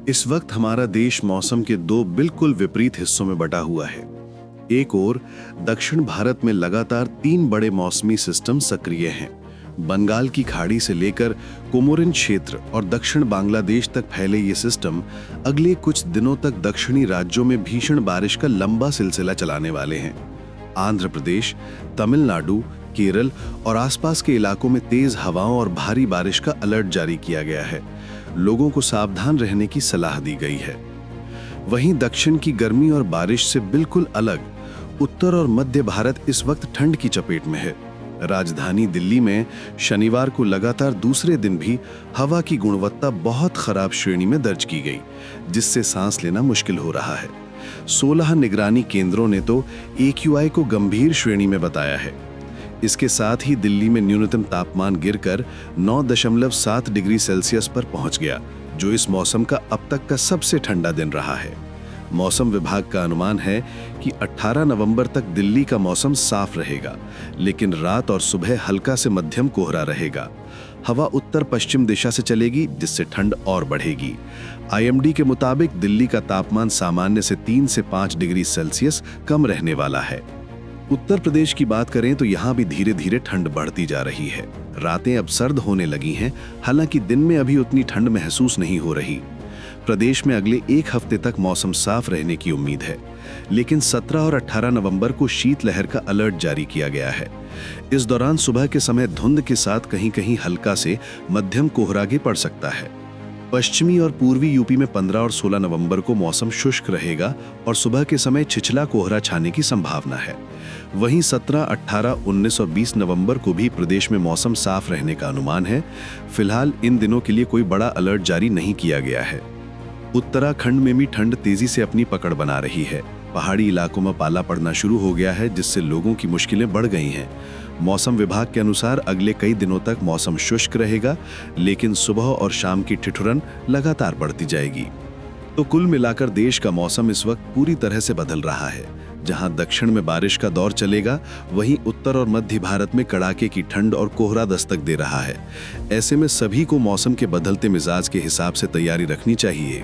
इस वक्त हमारा देश मौसम के दो बिल्कुल विपरीत हिस्सों में बटा हुआ है। एक ओर दक्षिण भारत में लगातार 3 बड़े मौसमी सिस्टम सक्रिय हैं। बंगाल की खाड़ी से लेकर कोमोरिन क्षेत्र और दक्षिण बांग्लादेश तक फैले ये सिस्टम अगले कुछ दिनों तक दक्षिणी राज्यों में भीषण बारिश का लंबा सिलसिला चलाने वाले हैं। आंध्र प्रदेश, तमिलनाडु, केरल और आसपास के इलाकों में तेज हवाओं और भारी बारिश का अलर्ट जारी किया गया है। लोगों को सावधान रहने की सलाह दी गई है। वहीं दक्षिण की गर्मी और बारिश से बिल्कुल अलग उत्तर और मध्य भारत इस वक्त ठंड की चपेट में है। राजधानी दिल्ली में शनिवार को लगातार दूसरे दिन भी हवा की गुणवत्ता बहुत खराब श्रेणी में दर्ज की गई, जिससे सांस लेना मुश्किल हो रहा है। 16 निगरानी केंद्रों ने तो AQI को गंभीर श्रेणी में बताया है। इसके साथ ही दिल्ली में न्यूनतम तापमान गिरकर 9.7 डिग्री सेल्सियस पर पहुंच गया, जो इस मौसम का अब तक का सबसे ठंडा दिन रहा है। मौसम विभाग का अनुमान है कि 18 नवंबर तक दिल्ली का मौसम साफ रहेगा, लेकिन रात और सुबह हल्का से मध्यम कोहरा रहेगा। हवा उत्तर पश्चिम दिशा से चलेगी, जिससे ठंड और बढ़ेगी। IMD के मुताबिक दिल्ली का तापमान सामान्य से 3 से 5 डिग्री सेल्सियस कम रहने वाला है। उत्तर प्रदेश की बात करें तो यहाँ भी धीरे धीरे ठंड बढ़ती जा रही है। रातें अब सर्द होने लगी हैं, हालांकि दिन में अभी उतनी ठंड महसूस नहीं हो रही। प्रदेश में अगले 1 हफ्ते तक मौसम साफ रहने की उम्मीद है, लेकिन 17 और 18 नवंबर को शीतलहर का अलर्ट जारी किया गया है। इस दौरान सुबह के समय धुंध के साथ कहीं कहीं हल्का से मध्यम कोहरा भी पड़ सकता है। पश्चिमी और पूर्वी यूपी में 15 और 16 नवंबर को मौसम शुष्क रहेगा और सुबह के समय छिछला कोहरा छाने की संभावना है। वहीं 17, 18, 19 और 20 नवंबर को भी प्रदेश में मौसम साफ रहने का अनुमान है। फिलहाल इन दिनों के लिए कोई बड़ा अलर्ट जारी नहीं किया गया है। उत्तराखंड में भी ठंड तेजी से अपनी पकड़ बना रही है। पहाड़ी इलाकों में पाला पड़ना शुरू हो गया है, जिससे लोगों की मुश्किलें बढ़ गई हैं। मौसम विभाग के अनुसार अगले कई दिनों तक मौसम शुष्क रहेगा, लेकिन सुबह और शाम की ठिठुरन लगातार बढ़ती जाएगी। तो कुल मिलाकर देश का मौसम इस वक्त पूरी तरह से बदल रहा है। जहां दक्षिण में बारिश का दौर चलेगा, वहीं उत्तर और मध्य भारत में कड़ाके की ठंड और कोहरा दस्तक दे रहा है। ऐसे में सभी को मौसम के बदलते मिजाज के हिसाब से तैयारी रखनी चाहिए।